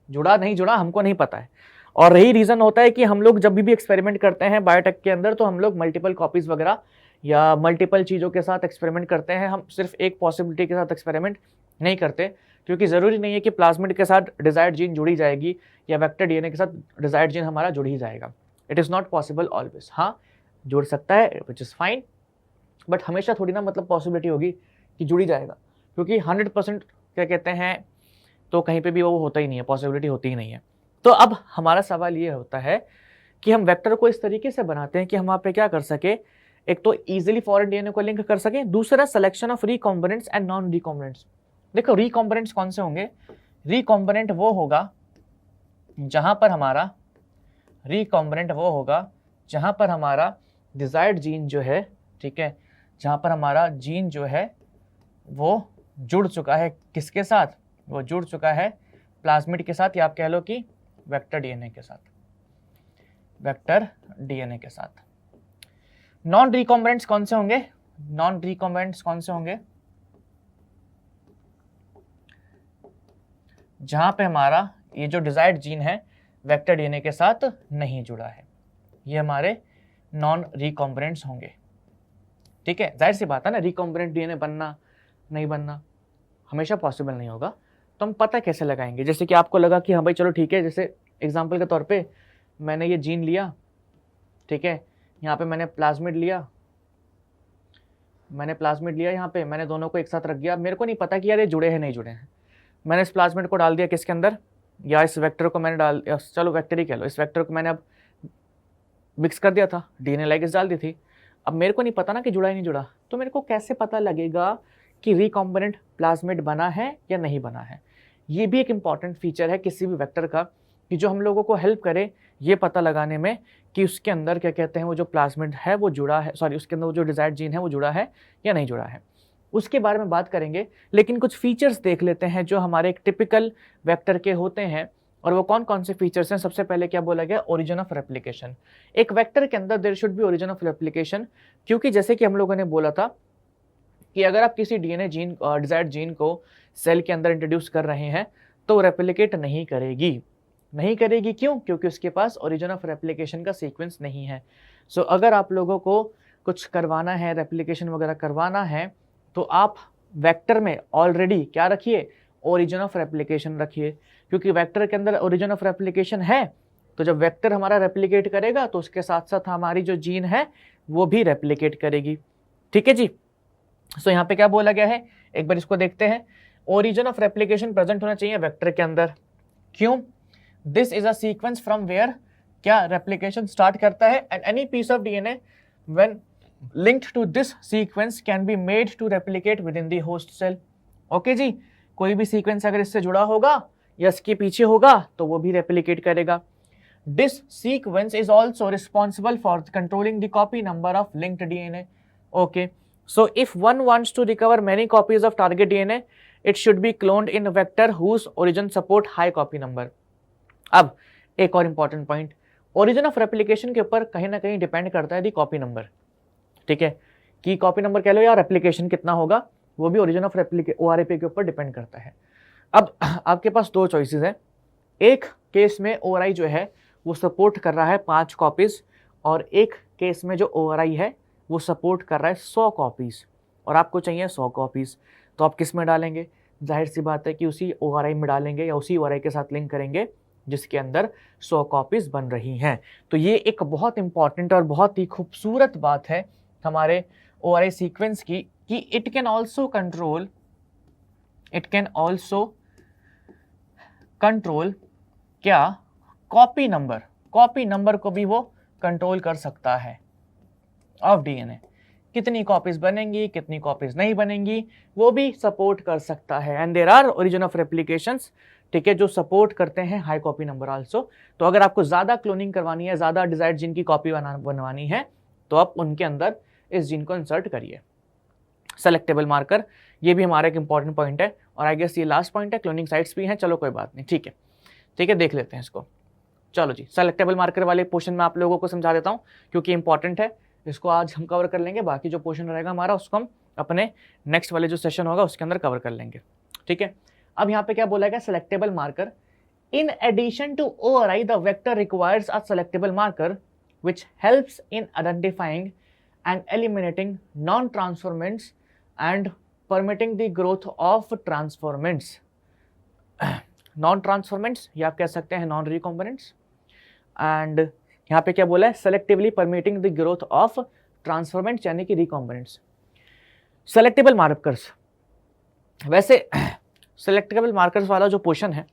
जुड़ा नहीं जुड़ा हमको नहीं पता है। और यही रीजन होता है कि हम लोग जब भी एक्सपेरिमेंट करते हैं बायोटेक के अंदर, तो हम लोग मल्टीपल कॉपीज वगैरह या मल्टीपल चीज़ों के साथ एक्सपेरिमेंट करते हैं। हम सिर्फ एक पॉसिबिलिटी के साथ एक्सपेरिमेंट नहीं करते, क्योंकि ज़रूरी नहीं है कि प्लाज्मिड के साथ डिजायर्ड जीन जुड़ी जाएगी या वेक्टर डीएनए के साथ डिजायर्ड जीन हमारा जुड़ ही जाएगा। It is not possible always. हाँ, जुड़ सकता है विच इज़ फाइन, बट हमेशा थोड़ी ना मतलब पॉसिबिलिटी होगी कि जुड़ ही जाएगा, क्योंकि 100% क्या कहते हैं तो कहीं पे भी वो होता ही नहीं है, पॉसिबिलिटी होती ही नहीं है। तो अब हमारा सवाल ये होता है कि हम वेक्टर को इस तरीके से बनाते हैं कि हम वहाँ पे क्या कर सके, एक तो इजीली फॉरेन डीएनए को लिंक कर सके, दूसरा selection of recombinants and non recombinants. देखो रिकॉम्बिनेंट्स कौन से होंगे, रिकॉम्बिनेंट वो होगा जहां पर हमारा डिजायर्ड जीन जो है, ठीक है, जहां पर हमारा जीन जो है वो जुड़ चुका है किसके साथ, वो जुड़ चुका है प्लाज्मिड के साथ, या आप कह लो कि वेक्टर डीएनए के साथ, वेक्टर डीएनए के साथ। नॉन रिकॉम्बिनेंट्स कौन से होंगे, नॉन रिकॉम्बिनेंट्स कौन से होंगे, जहां पे हमारा ये जो डिजायर्ड जीन है वेक्टर डीएनए के साथ नहीं जुड़ा है, ये हमारे नॉन रिकॉम्बिनेंट्स होंगे। ठीक है, जाहिर सी बात है ना, रिकॉम्बिनेंट डीएनए बनना नहीं बनना हमेशा पॉसिबल नहीं होगा। तो हम पता कैसे लगाएंगे, जैसे कि आपको लगा कि हाँ भाई चलो ठीक है, जैसे एग्जांपल के तौर पे मैंने ये जीन लिया, ठीक है, यहाँ पे मैंने प्लाज्मिड लिया, यहाँ पे मैंने दोनों को एक साथ रख दिया। मेरे को नहीं पता कि यार ये जुड़े हैं नहीं जुड़े हैं, मैंने इस प्लाज्मिड को डाल दिया किसके अंदर, या इस वेक्टर को मैंने डाल, चलो वेक्टर ही कह लो, इस वेक्टर को मैंने अब मिक्स कर दिया था, डीएनए लाइगेस डाल दी थी। अब मेरे को नहीं पता ना कि जुड़ा ही नहीं जुड़ा, तो मेरे को कैसे पता लगेगा कि रिकॉम्बिनेंट प्लाज्मिड बना है या नहीं बना है। ये भी एक इंपॉर्टेंट फीचर है किसी भी वेक्टर का, कि जो हम लोगों को हेल्प करे ये पता लगाने में कि उसके अंदर क्या कहते हैं वो जो प्लाज्मिड है वो जुड़ा है, उसके अंदर वो जो डिजायर्ड जीन है वो जुड़ा है या नहीं जुड़ा है। उसके बारे में बात करेंगे, लेकिन कुछ फीचर्स देख लेते हैं जो हमारे एक टिपिकल वेक्टर के होते हैं। और वो कौन कौन से फीचर्स हैं? सबसे पहले क्या बोला गया? Origin of replication. एक वेक्टर के अंदर there should be origin of replication, क्योंकि जैसे कि हम लोगों ने बोला था कि अगर आप किसी डीएनए जीन, डिजायर्ड जीन को सेल के अंदर इंट्रोड्यूस कर रहे हैं तो रेप्लिकेट नहीं करेगी। नहीं करेगी क्यों? क्योंकि उसके पास ओरिजिन ऑफ रेप्लिकेशन का सीक्वेंस नहीं है। सो अगर आप लोगों को कुछ करवाना है, रेप्लिकेशन वगैरह करवाना है, तो आप वेक्टर में ऑलरेडी क्या रखिए? ओरिजिन ऑफ रेप्लिकेशन रखिए, क्योंकि वेक्टर के अंदर ओरिजिन ऑफ रेप्लिकेशन है तो जब वेक्टर हमारा रेप्लिकेट करेगा तो उसके साथ साथ हमारी जो जीन है वो भी रेप्लिकेट करेगी। ठीक है जी। सो यहाँ पे क्या बोला गया है, एक बार इसको देखते हैं। ओरिजिन ऑफ रेप्लिकेशन प्रेजेंट होना चाहिए वेक्टर के अंदर। क्यों? This is a sequence from where क्या रेप्लिकेशन स्टार्ट करता है, and any piece of DNA when linked to this sequence can be made to replicate within the host cell। Okay जी, कोई भी सीक्वेंस अगर इससे जुड़ा होगा या इसके पीछे होगा तो वो भी रेप्लिकेट करेगा। This sequence is also responsible for controlling the copy number of linked DNA। Okay, so if one wants to recover many copies of target DNA, it should be cloned in a vector whose origin support high copy number। अब एक और important point, origin of replication के ऊपर कहीं ना कहीं depend करता है दी कॉपी नंबर। ठीक है, कि कॉपी नंबर कह लो या रेप्लिकेशन कितना होगा, वो भी ओरिजिन ऑफ ORAP के ऊपर डिपेंड करता है। अब आपके पास दो चॉइसेस हैं। एक केस में ORI जो है वो सपोर्ट कर रहा है 5 कॉपीज, और एक केस में जो ORI है वो सपोर्ट कर रहा है 100 कॉपीज, और आपको चाहिए 100 कॉपीज। तो आप किस में डालेंगे? जाहिर सी बात है कि उसी ORI में डालेंगे या उसी ORI के साथ लिंक करेंगे जिसके अंदर 100 कॉपीज बन रही हैं। तो ये एक बहुत इंपॉर्टेंट और बहुत ही खूबसूरत बात है हमारे ORI सीक्वेंस की, कि इट कैन ऑल्सो कंट्रोल क्या? कॉपी नंबर को भी वो कंट्रोल कर सकता है ऑफ डीएनए। कितनी कॉपीज बनेंगी, कितनी कॉपीज नहीं बनेंगी, वो भी सपोर्ट कर सकता है। And there are origin of replications, ठीक है, जो सपोर्ट करते हैं हाई कॉपी नंबर आल्सो। तो अगर आपको ज्यादा क्लोनिंग करवानी है, ज्यादा डिजायर्ड जीन की कॉपी बनवानी है, तो आप उनके अंदर इस जीन को इंसर्ट करिए। सेलेक्टेबल मार्कर, ये भी हमारा एक इंपॉर्टेंट पॉइंट है, और आई गेस ये लास्ट पॉइंट है। क्लोनिंग साइट्स भी हैं, चलो कोई बात नहीं, ठीक है, देख लेते हैं इसको। चलो जी, सेलेक्टेबल मार्कर वाले पोर्शन में आप लोगों को समझा देता हूँ क्योंकि इंपॉर्टेंट है। इसको आज हम कवर कर लेंगे, बाकी जो पोर्शन रहेगा हमारा उसको हम अपने नेक्स्ट वाले जो सेशन होगा उसके अंदर कवर कर लेंगे। ठीक है, अब यहाँ पे क्या बोला गया? Selectable marker, in addition to ORI the vector requires a selectable marker which helps in identifying and eliminating non-transformants and permitting the growth of transformants। non-transformants या आप कह सकते हैं non-recombinants, and यहाँ पे क्या बोला है? selectively permitting the growth of transformants यानी कि recombinants। selectable markers, वैसे selectable markers वाला जो पोर्शन है,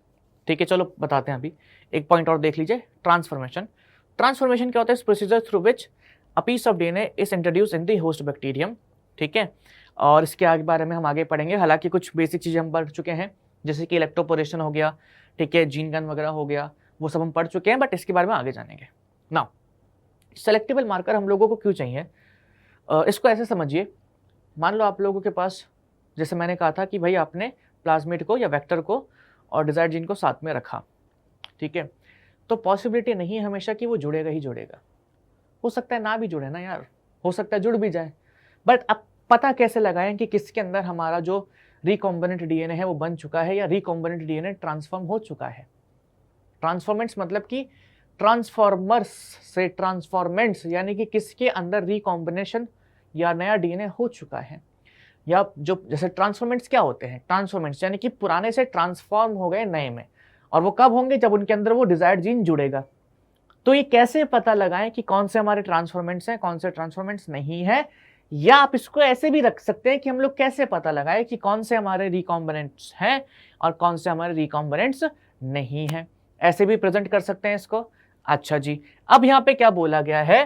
ठीक है, चलो बताते हैं। अभी एक पॉइंट और देख लीजिए, ट्रांसफॉर्मेशन क्या होता है? इस procedure through which a piece of DNA is introduce in the host bacterium. ठीक है, और इसके आगे बारे में हम आगे पढ़ेंगे। हालांकि कुछ बेसिक चीज़ें हम पढ़ चुके हैं, जैसे कि इलेक्ट्रोपोरेशन हो गया, ठीक है, जीन गन वगैरह हो गया, वो सब हम पढ़ चुके हैं, बट इसके बारे में आगे जानेंगे। नाउ सेलेक्टेबल मार्कर हम लोगों को क्यों चाहिए? इसको ऐसे समझिए, मान लो आप लोगों के पास, जैसे मैंने कहा था कि भाई आपने प्लाज्मिड को या वेक्टर को और डिजायर्ड जीन को साथ में रखा, ठीक है, तो पॉसिबिलिटी नहीं है हमेशा कि वो जुड़ेगा ही जुड़ेगा। हो सकता है ना भी जुड़े ना यार, हो सकता है जुड़ भी जाए, बट अब पता कैसे लगाएं कि किसके अंदर हमारा जो रिकॉम्बिनेंट डीएनए है वो बन चुका है या रिकॉम्बिनेंट डीएनए ट्रांसफॉर्म हो चुका है। ट्रांसफॉर्मेंट्स मतलब कि ट्रांसफॉर्मर्स से ट्रांसफॉर्मेंट्स, यानी कि किसके अंदर रिकॉम्बिनेशन या नया डीएनए हो चुका है। या जो जैसे ट्रांसफॉर्मेंट्स क्या होते हैं? ट्रांसफॉर्मेंट्स यानी कि पुराने से ट्रांसफॉर्म हो गए नए में, और वो कब होंगे? जब उनके अंदर वो डिजायर्ड जीन जुड़ेगा। तो ये कैसे पता लगाएं कि कौन से हमारे ट्रांसफॉर्मेंट्स हैं, कौन से ट्रांसफॉर्मेंट्स नहीं है? या आप इसको ऐसे भी रख सकते हैं कि हम लोग कैसे पता लगाएं कि कौन से हमारे रिकॉम्बिनेंट्स हैं और कौन से हमारे रिकॉम्बिनेंट्स नहीं हैं। ऐसे भी प्रेजेंट कर सकते हैं इसको। अच्छा जी, अब यहाँ पे क्या बोला गया है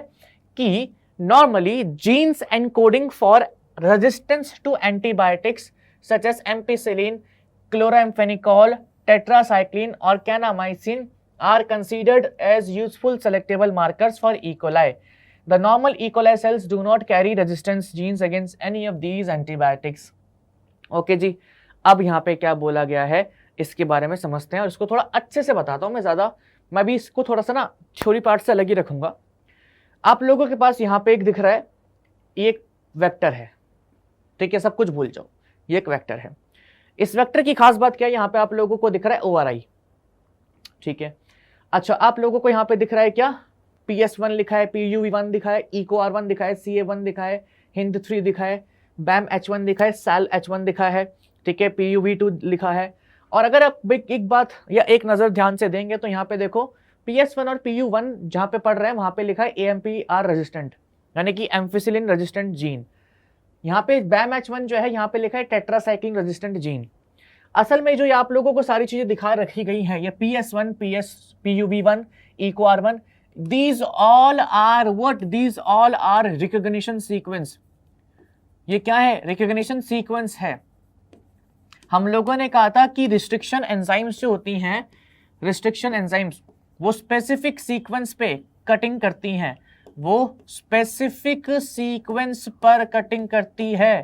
कि normally genes encoding for resistance to antibiotics such as ampicillin, chloramphenicol, tetracycline or kanamycin are considered as useful selectable markers for E. coli. The normal E. coli cells do not carry resistance genes against any of these antibiotics. Okay जी, अब यहाँ पे क्या बोला गया है इसके बारे में समझते हैं और इसको थोड़ा अच्छे से बताता हूँ मैं भी इसको थोड़ा सा ना थ्योरी पार्ट से अलग ही रखूंगा। आप लोगों के पास यहाँ पे एक दिख रहा है, ये एक वेक्टर है, ठीक है, सब कुछ भूल जाओ, ये एक वेक्टर है। इस वेक्टर की खास बात क्या है, यहाँ पे आप लोगों को दिख रहा है ORI, ठीक है। अच्छा, आप लोगों को यहाँ पे दिख रहा है क्या, PS1 लिखा है, PUV1 दिखा है, EcoR1 दिखा है, CA1 दिखा है, HIND3 दिखा है, BAM-H1 दिखा है, SAL-H1 दिखा है, ठीक है, PUV2 लिखा है। और अगर आप एक बात या एक नजर ध्यान से देंगे तो यहाँ पे देखो PS1 और PU1 जहाँ पे पढ़ रहे हैं वहां पे लिखा है AMPR रेजिस्टेंट, यानी कि एम्फिसिलिन रेजिस्टेंट जीन। यहाँ पे BAM-H1 जो है यहाँ पे लिखा है टेट्रासाइक्लिन रेजिस्टेंट जीन। असल में जो ये आप लोगों को सारी चीजें दिखा रखी गई हैं, ये PS1, PUV1, EcoR1, these all are what? These all are recognition sequence। ये क्या है? रिकॉग्निशन सीक्वेंस है। हम लोगों ने कहा था कि रिस्ट्रिक्शन एंजाइम्स जो होती हैं, रिस्ट्रिक्शन एंजाइम्स वो स्पेसिफिक सीक्वेंस पे कटिंग करती हैं, वो स्पेसिफिक सीक्वेंस पर कटिंग करती है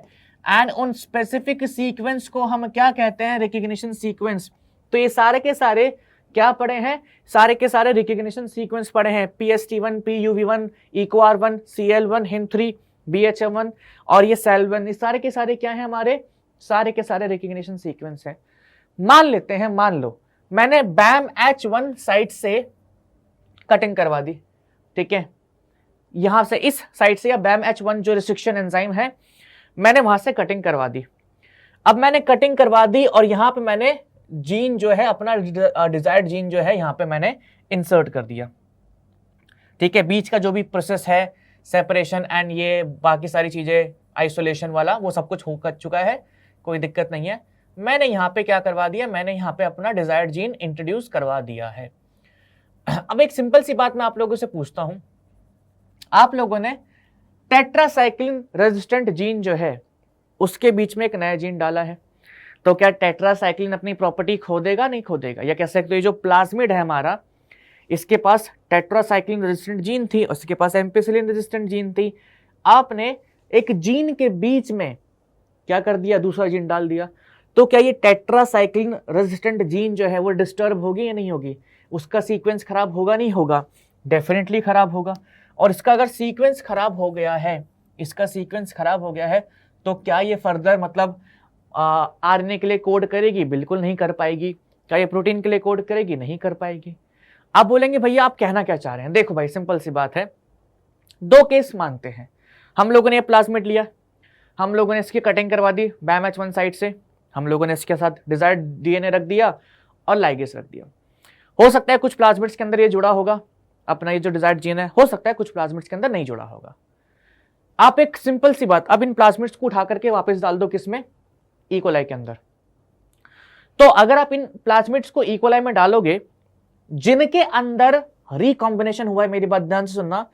एंड उन स्पेसिफिक सीक्वेंस को हम क्या कहते हैं? Recognition sequence. तो ये सारे के सारे क्या पढ़े हैं? सारे के सारे रिकॉग्निशन सीक्वेंस पढ़े हैं, PST1, PUV1, EcoR1, CL1, HIND3, BHM1 और ये SAL1, ये सारे के सारे क्या है? हमारे सारे के सारे रिकॉग्निशन सीक्वेंस है। मान लेते हैं, मान लो मैंने BAM-H1 साइट से कटिंग करवा दी, ठीक है, यहां से इस साइट से, या BAM-H1 जो रिस्ट्रिक्शन एंजाइम है मैंने वहां से कटिंग करवा दी। अब मैंने कटिंग करवा दी और यहां पे मैंने जीन जो है, अपना डिजायर्ड जीन जो है यहां पे मैंने इंसर्ट कर दिया, ठीक है। बीच का जो भी प्रोसेस है, सेपरेशन एंड ये बाकी सारी चीजें, आइसोलेशन वाला, वो सब कुछ हो कर चुका है, कोई दिक्कत नहीं है। मैंने यहाँ पे क्या करवा दिया? मैंने यहाँ पे अपना डिजायर्ड जीन इंट्रोड्यूस करवा दिया है। अब एक सिंपल सी बात मैं आप लोगों से पूछता हूं, आप लोगों ने टेट्रासाइक्लिन रेजिस्टेंट जीन जो है उसके बीच में एक नया जीन डाला है, तो क्या टेट्रासाइक्लिन अपनी प्रॉपर्टी खो देगा? नहीं खो देगा। या कह सकते हो जो प्लाज्मिड है हमारा, इसके पास टेट्रासाइक्लिन रेजिस्टेंट जीन थी, उसके पास एम्पिसिलिन रेजिस्टेंट जीन थी। आपने एक जीन के बीच में क्या कर दिया? दूसरा जीन डाल दिया। तो क्या ये टेट्रासाइक्लिन रेजिस्टेंट जीन जो है वो डिस्टर्ब होगी या नहीं होगी? उसका सीक्वेंस खराब होगा नहीं होगा? डेफिनेटली खराब होगा। और इसका अगर सीक्वेंस खराब हो गया है, इसका सीक्वेंस खराब हो गया है, तो क्या ये फर्दर मतलब RNA के लिए कोड करेगी? बिल्कुल नहीं कर पाएगी। क्या ये प्रोटीन के लिए कोड करेगी? नहीं कर पाएगी। आप बोलेंगे भैया आप कहना क्या चाह रहे हैं? देखो भाई, सिंपल सी बात है, दो केस मानते हैं। हम लोगों ने ये प्लाज्मिड लिया, हम लोगों ने इसकी कटिंग करवा दी BAM-H1 साइट से, हम लोगों ने इसके साथ डिजायर्ड DNA रख दिया और लाइगेस रख दिया। हो सकता है कुछ प्लाज्मिड्स के अंदर ये जुड़ा होगा, अपना ये जो डिजायर्ड जीन है, हो सकता है कुछ प्लाज्मिड्स के अंदर नहीं जुड़ा होगा। आप एक सिंपल सी बात, अब इन प्लाज्मिड्स को उठा करके वापस डाल दो किसमें? इकोलाई के अंदर। तो अगर आप इन प्लाज्मिड्स को इकोलाई में डालोगे जिनके अंदर रिकॉम्बिनेशन हुआ है, मेरी बात ध्यान से सुनना,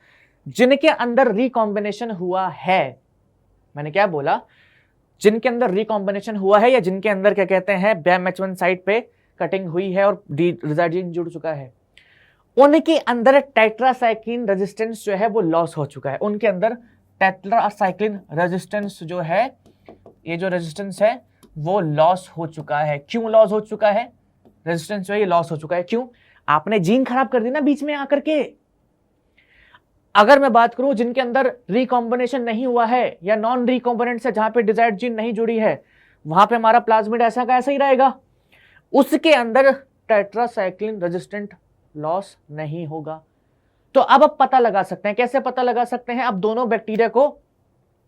जिनके अंदर रिकॉम्बिनेशन हुआ है, मैंने क्या बोला? जिनके अंदर रिकॉम्बिनेशन हुआ है या जिनके अंदर क्या कहते हैं BAM-H1 साइट पे कटिंग हुई है और डिजायर्ड जीन जुड़ चुका है, उनके अंदर टेट्रासाइक्लिन रेजिस्टेंस जो है वो लॉस हो चुका है। उनके अंदर टेट्रासाइक्लिन रेजिस्टेंस जो है, ये जो रेजिस्टेंस है वो लॉस हो चुका है। क्यों लॉस हो चुका है? रेजिस्टेंस जो है ये लॉस हो चुका है। क्यों? आपने जीन खराब कर दी ना बीच में आकर के। अगर मैं बात करूं जिनके अंदर रिकॉम्बिनेशन नहीं हुआ है या नॉन रिकॉम्बिनेंट से, जहां पे डिजायर्ड जीन नहीं जुड़ी है, वहां पे हमारा प्लाज्मिड ऐसा का ऐसा ही रहेगा, उसके अंदर टेट्रासाइक्लिन रेजिस्टेंट लॉस नहीं होगा। तो अब आप पता लगा सकते हैं, कैसे पता लगा सकते हैं? अब दोनों बैक्टीरिया को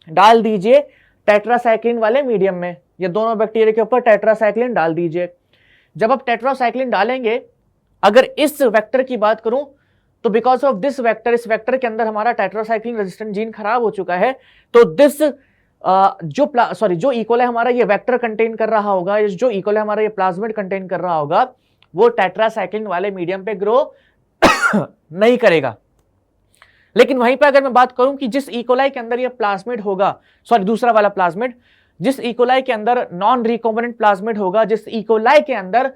डाल दीजिए टेट्रासाइक्लिन वाले मीडियम में, ये दोनों बैक्टीरिया के ऊपर टेट्रासाइक्लिन डाल दीजिए। जब आप टेट्रासाइक्लिन डालेंगे, अगर इस वेक्टर की बात करूं तो बिकॉज ऑफ दिस वेक्टर, इस वेक्टर के अंदर हमारा टेट्रासाइक्लिन रेजिस्टेंट जीन खराब हो चुका है, तो दिस जो इकोलाई हमारा ये वेक्टर कंटेन कर रहा होगा, जो इकोलाई हमारा ये प्लाज्मिड कंटेन कर रहा होगा, वो टेट्रासाइक्लिन वाले मीडियम पे ग्रो नहीं करेगा। लेकिन वहीं पे अगर मैं बात करूं कि जिस इकोलाई के अंदर ये प्लाज्मिड होगा, दूसरा वाला प्लाज्मिड, जिस इकोलाई के अंदर नॉन रिकॉम्बिनेंट प्लाज्मिड होगा, जिस इकोलाई के अंदर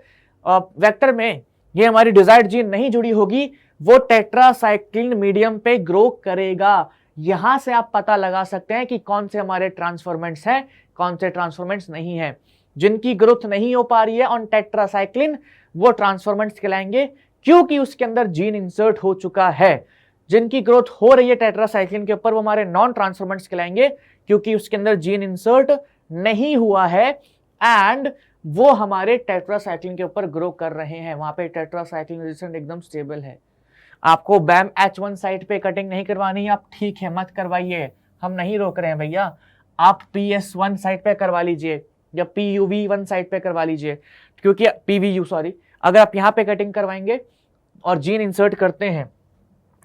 वेक्टर में ये हमारी डिजायर्ड जीन नहीं जुड़ी होगी, वो टेट्रासाइक्लिन मीडियम पे ग्रो करेगा। यहां से आप पता लगा सकते हैं कि कौन से हमारे ट्रांसफॉर्मेंट्स हैं, कौन से ट्रांसफॉर्मेंट्स नहीं है। जिनकी ग्रोथ नहीं हो पा रही है ऑन टेट्रासाइक्लिन, वो ट्रांसफॉर्मेंट्स कहलाएंगे क्योंकि उसके अंदर जीन इंसर्ट हो चुका है। जिनकी ग्रोथ हो रही है टेट्रासाइक्लिन के ऊपर, वो हमारे नॉन ट्रांसफॉर्मेंट्स कहलाएंगे क्योंकि उसके अंदर जीन इंसर्ट नहीं हुआ है एंड वो हमारे टेट्रासाइक्लिन के ऊपर ग्रो कर रहे हैं। वहां पे टेट्रासाइक्लिन रेजिस्टेंस एकदम स्टेबल है। आपको बैम H1 साइट पे कटिंग नहीं करवानी है, आप ठीक है मत करवाइए, हम नहीं रोक रहे हैं भैया। आप PS1 साइट पे करवा लीजिए या PUV1 साइट पे करवा लीजिए, क्योंकि PVU सॉरी, अगर आप यहाँ पे कटिंग करवाएंगे और जीन इंसर्ट करते हैं,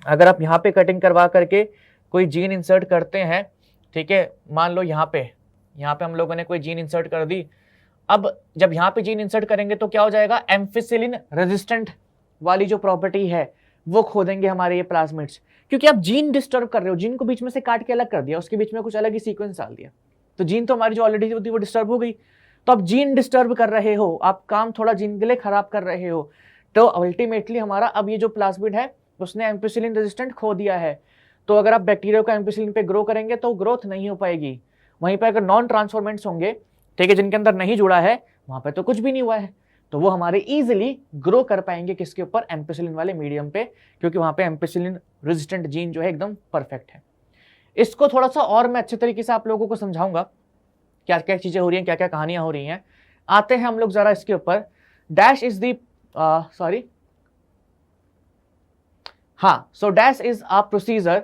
अगर आप यहाँ पे कटिंग करवा करके कोई जीन इंसर्ट करते हैं, ठीक है, मान लो यहाँ पे हम लोगों ने कोई जीन इंसर्ट कर दी। अब जब यहाँ पे जीन इंसर्ट करेंगे तो क्या हो जाएगा, एम्फिसिलिन रेजिस्टेंट वाली जो प्रॉपर्टी है वो खो देंगे हमारे ये प्लाज्मिड्स, क्योंकि आप जीन डिस्टर्ब कर रहे हो, जीन को बीच में से काट के अलग कर दिया, उसके बीच में कुछ अलग ही सीक्वेंस डाल दिया, तो जीन तो हमारी जो ऑलरेडी थी वो डिस्टर्ब हो गई। तो आप जीन डिस्टर्ब कर रहे हो, आप काम थोड़ा जीन के लिए खराब कर रहे हो, तो अल्टीमेटली हमारा अब ये जो प्लाज्मिड है उसने एम्पिसिलिन रेजिस्टेंट खो दिया है। तो अगर आप बैक्टीरिया को एम्पिसिलिन पे ग्रो करेंगे तो ग्रोथ नहीं हो पाएगी। वहीं पर अगर नॉन ट्रांसफॉर्मेंट्स होंगे, ठीक है, जिनके अंदर नहीं जुड़ा है, वहां पर तो कुछ भी नहीं हुआ है, तो वो हमारे इजीली ग्रो कर पाएंगे किसके ऊपर, एम्पिसिलिन वाले मीडियम पे, क्योंकि वहां पे एम्पिसिलिन रेजिस्टेंट जीन जो है एकदम परफेक्ट है। इसको थोड़ा सा और मैं अच्छे तरीके से आप लोगों को समझाऊंगा क्या क्या चीजें हो रही हैं, क्या क्या कहानियां हो रही हैं। आते हैं हम लोग जरा इसके ऊपर। डैश इज दी सॉरी हाँ, so dash is a procedure,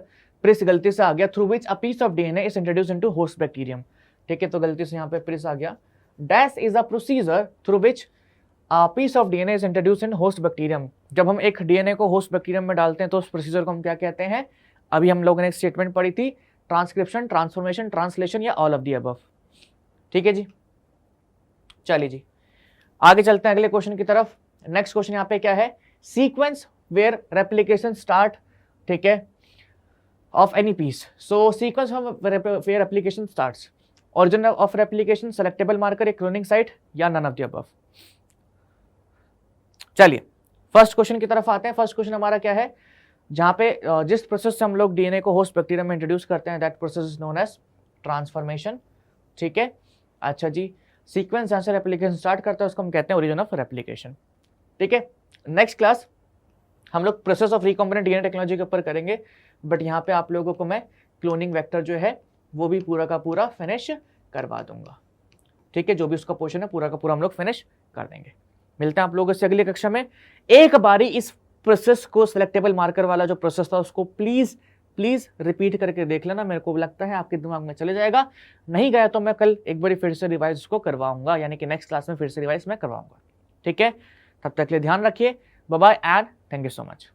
प्रिस गलती से आ गया, through which a piece of DNA is introduced into host bacterium. ठीक है, तो गलती से यहाँ पे प्रिस आ गया। Dash is a procedure through which a piece of DNA is introduced in host bacterium. जब हम एक डीएनए को होस्ट बैक्टीरियम में डालते हैं तो उस प्रोसीजर को हम क्या कहते हैं, अभी हम लोगों ने एक स्टेटमेंट पढ़ी थी, ट्रांसक्रिप्शन, ट्रांसफॉर्मेशन, ट्रांसलेशन या ऑल ऑफ दी अबव। ठीक है जी, चलिए जी आगे चलते हैं अगले क्वेश्चन की तरफ। नेक्स्ट क्वेश्चन यहाँ पे क्या है, सीक्वेंस वेयर रेप्लिकेशन स्टार्ट, ठीक है, of any piece. So sequence where replication starts, origin of replication, selectable marker, a cloning site या none of the above। चलिए फर्स्ट क्वेश्चन की तरफ आते हैं। फर्स्ट क्वेश्चन हमारा क्या है, जहां पे जिस प्रोसेस से हम लोग डीएनए को होस्ट बैक्टीरियम में इंट्रोड्यूस करते हैं, that process is known as transformation. ठीक है, अच्छा जी, सीक्वेंस जहां से रेप्लिकेशन स्टार्ट करता है उसको हम कहते हैं ओरिजिन ऑफ रेप्लिकेशन। ठीक है, नेक्स्ट क्लास हम लोग process of recombinant DNA technology के ऊपर करेंगे, बट यहाँ पे आप लोगों को मैं क्लोनिंग वेक्टर जो है वो भी पूरा का पूरा फिनिश करवा दूंगा। ठीक है, जो भी उसका पोर्शन है पूरा का पूरा हम लोग फिनिश कर देंगे। मिलते हैं आप लोगों से अगली कक्षा में। एक बारी इस प्रोसेस को, सिलेक्टेबल मार्कर वाला जो प्रोसेस था उसको प्लीज रिपीट करके देख लेना, मेरे को लगता है आपके दिमाग में चले जाएगा। नहीं गया तो मैं कल एक बार फिर से रिवाइज उसको करवाऊंगा, यानी कि नेक्स्ट क्लास में फिर से रिवाइज मैं करवाऊंगा। ठीक है, तब तक के लिए ध्यान रखिए, bye bye and thank you so much.